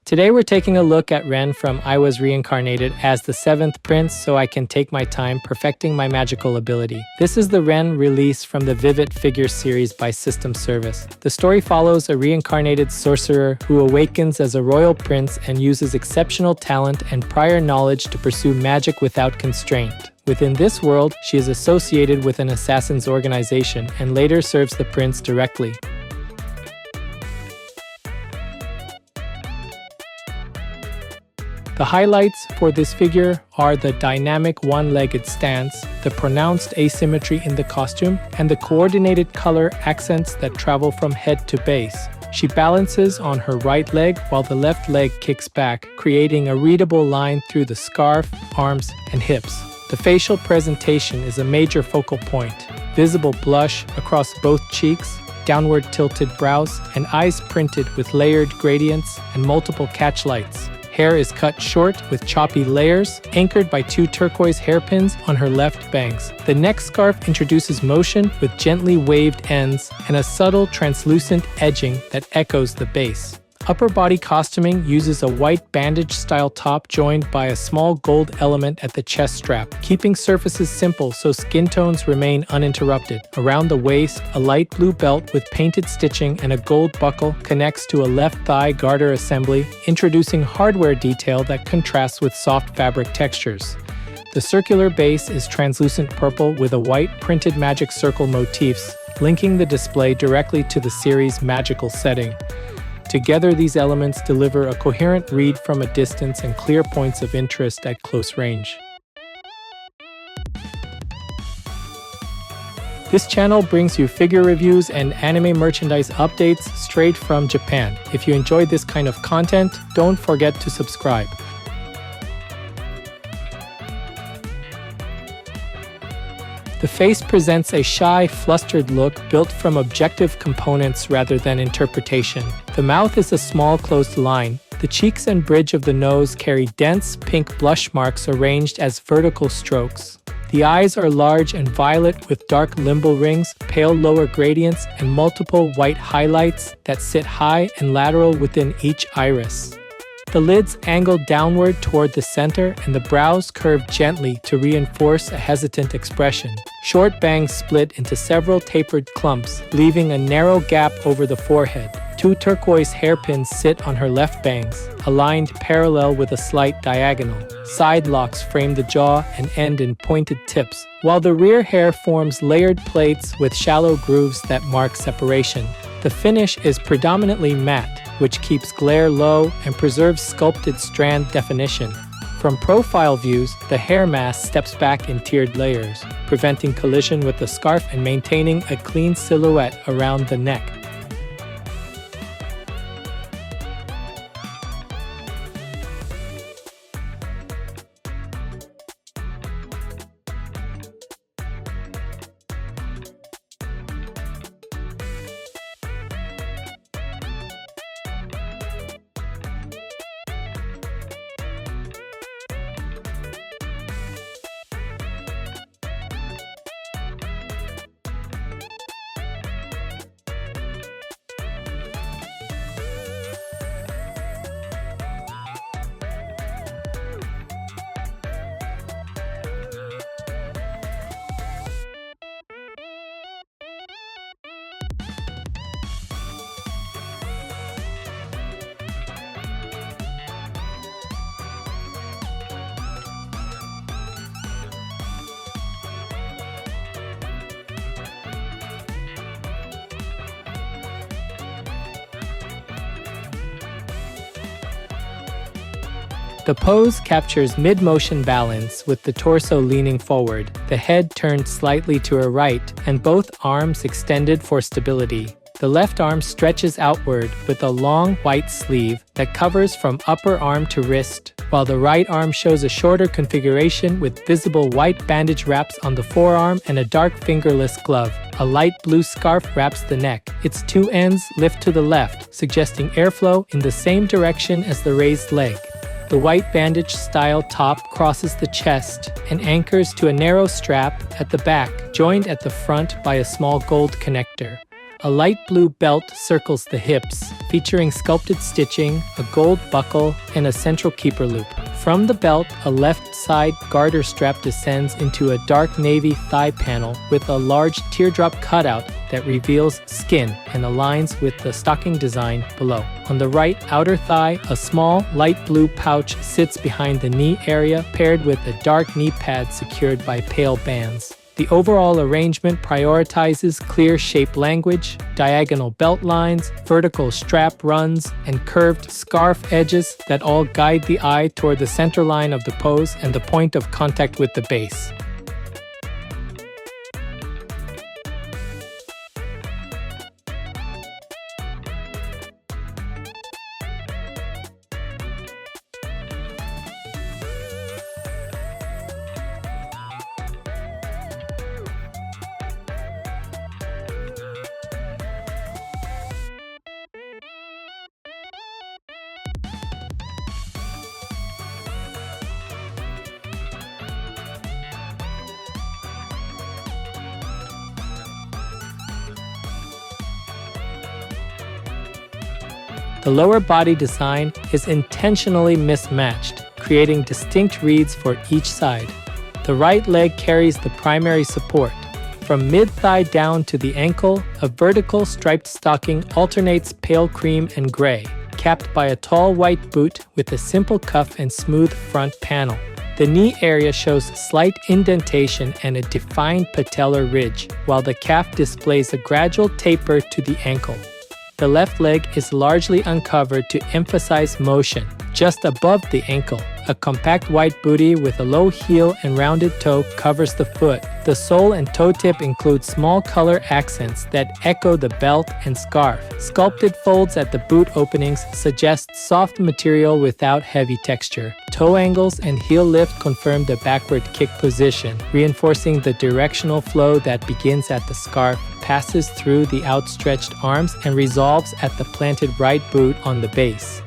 Today we're taking a look at Ren from I Was Reincarnated as the 7th prince so I can take my time perfecting my magical ability. This is the Ren release from the Vivit Figure series by System Service. The story follows a reincarnated sorcerer who awakens as a royal prince and uses exceptional talent and prior knowledge to pursue magic without constraint. Within this world, she is associated with an assassin's organization and later serves the prince directly. The highlights for this figure are the dynamic one-legged stance, the pronounced asymmetry in the costume, and the coordinated color accents that travel from head to base. She balances on her right leg while the left leg kicks back, creating a readable line through the scarf, arms, and hips. The facial presentation is a major focal point. Visible blush across both cheeks, downward tilted brows, and eyes printed with layered gradients and multiple catch lights. Hair is cut short with choppy layers, anchored by 2 turquoise hairpins on her left bangs. The neck scarf introduces motion with gently waved ends and a subtle translucent edging that echoes the base. Upper body costuming uses a white bandage-style top joined by a small gold element at the chest strap, keeping surfaces simple so skin tones remain uninterrupted. Around the waist, a light blue belt with painted stitching and a gold buckle connects to a left thigh garter assembly, introducing hardware detail that contrasts with soft fabric textures. The circular base is translucent purple with a white printed magic circle motifs, linking the display directly to the series' magical setting. Together, these elements deliver a coherent read from a distance and clear points of interest at close range. This channel brings you figure reviews and anime merchandise updates straight from Japan. If you enjoyed this kind of content, don't forget to subscribe. The face presents a shy, flustered look built from objective components rather than interpretation. The mouth is a small closed line. The cheeks and bridge of the nose carry dense pink blush marks arranged as vertical strokes. The eyes are large and violet with dark limbal rings, pale lower gradients, and multiple white highlights that sit high and lateral within each iris. The lids angle downward toward the center and the brows curve gently to reinforce a hesitant expression. Short bangs split into several tapered clumps, leaving a narrow gap over the forehead. 2 turquoise hairpins sit on her left bangs, aligned parallel with a slight diagonal. Side locks frame the jaw and end in pointed tips, while the rear hair forms layered plaits with shallow grooves that mark separation. The finish is predominantly matte, which keeps glare low and preserves sculpted strand definition. From profile views, the hair mass steps back in tiered layers, preventing collision with the scarf and maintaining a clean silhouette around the neck. The pose captures mid-motion balance with the torso leaning forward, the head turned slightly to her right, and both arms extended for stability. The left arm stretches outward with a long white sleeve that covers from upper arm to wrist, while the right arm shows a shorter configuration with visible white bandage wraps on the forearm and a dark fingerless glove. A light blue scarf wraps the neck. Its 2 ends lift to the left, suggesting airflow in the same direction as the raised leg. The white bandage-style top crosses the chest and anchors to a narrow strap at the back, joined at the front by a small gold connector. A light blue belt circles the hips, featuring sculpted stitching, a gold buckle, and a central keeper loop. From the belt, a left side garter strap descends into a dark navy thigh panel with a large teardrop cutout that reveals skin and aligns with the stocking design below. On the right outer thigh, a small, light blue pouch sits behind the knee area, paired with a dark knee pad secured by pale bands. The overall arrangement prioritizes clear shape language, diagonal belt lines, vertical strap runs, and curved scarf edges that all guide the eye toward the center line of the pose and the point of contact with the base. The lower body design is intentionally mismatched, creating distinct reads for each side. The right leg carries the primary support. From mid-thigh down to the ankle, a vertical striped stocking alternates pale cream and gray, capped by a tall white boot with a simple cuff and smooth front panel. The knee area shows slight indentation and a defined patellar ridge, while the calf displays a gradual taper to the ankle. The left leg is largely uncovered to emphasize motion. Just above the ankle, a compact white bootie with a low heel and rounded toe covers the foot. The sole and toe tip include small color accents that echo the belt and scarf. Sculpted folds at the boot openings suggest soft material without heavy texture. Toe angles and heel lift confirm the backward kick position, reinforcing the directional flow that begins at the scarf, passes through the outstretched arms, and resolves at the planted right boot on the base.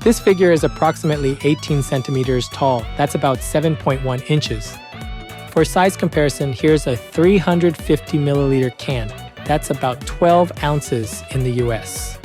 This figure is approximately 18 centimeters tall. That's about 7.1 inches. For size comparison, here's a 350 milliliter can. That's about 12 ounces in the US.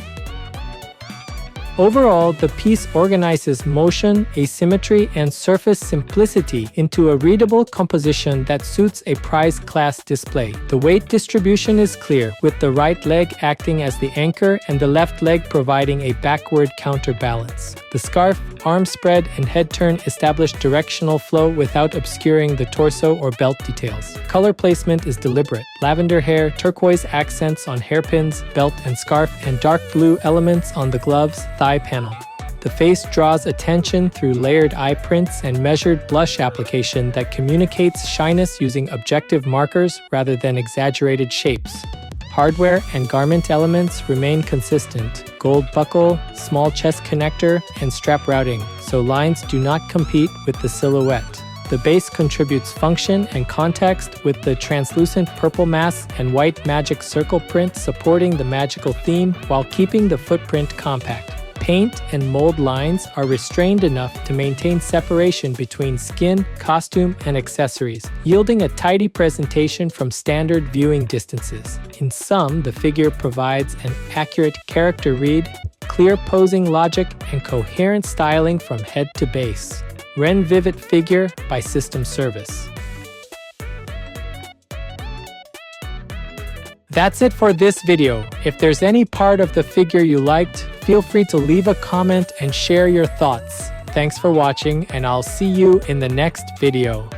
Overall, the piece organizes motion, asymmetry, and surface simplicity into a readable composition that suits a prize-class display. The weight distribution is clear, with the right leg acting as the anchor and the left leg providing a backward counterbalance. The scarf, arm spread, and head turn establish directional flow without obscuring the torso or belt details. Color placement is deliberate. Lavender hair, turquoise accents on hairpins, belt and scarf, and dark blue elements on the gloves, thigh panel. The face draws attention through layered eye prints and measured blush application that communicates shyness using objective markers rather than exaggerated shapes. Hardware and garment elements remain consistent. Gold buckle, small chest connector, and strap routing, so lines do not compete with the silhouette. The base contributes function and context with the translucent purple mass and white magic circle print supporting the magical theme while keeping the footprint compact. Paint and mold lines are restrained enough to maintain separation between skin, costume, and accessories, yielding a tidy presentation from standard viewing distances. In sum, the figure provides an accurate character read, clear posing logic, and coherent styling from head to base. Ren Vivit Figure by System Service. That's it for this video. If there's any part of the figure you liked, feel free to leave a comment and share your thoughts. Thanks for watching, and I'll see you in the next video.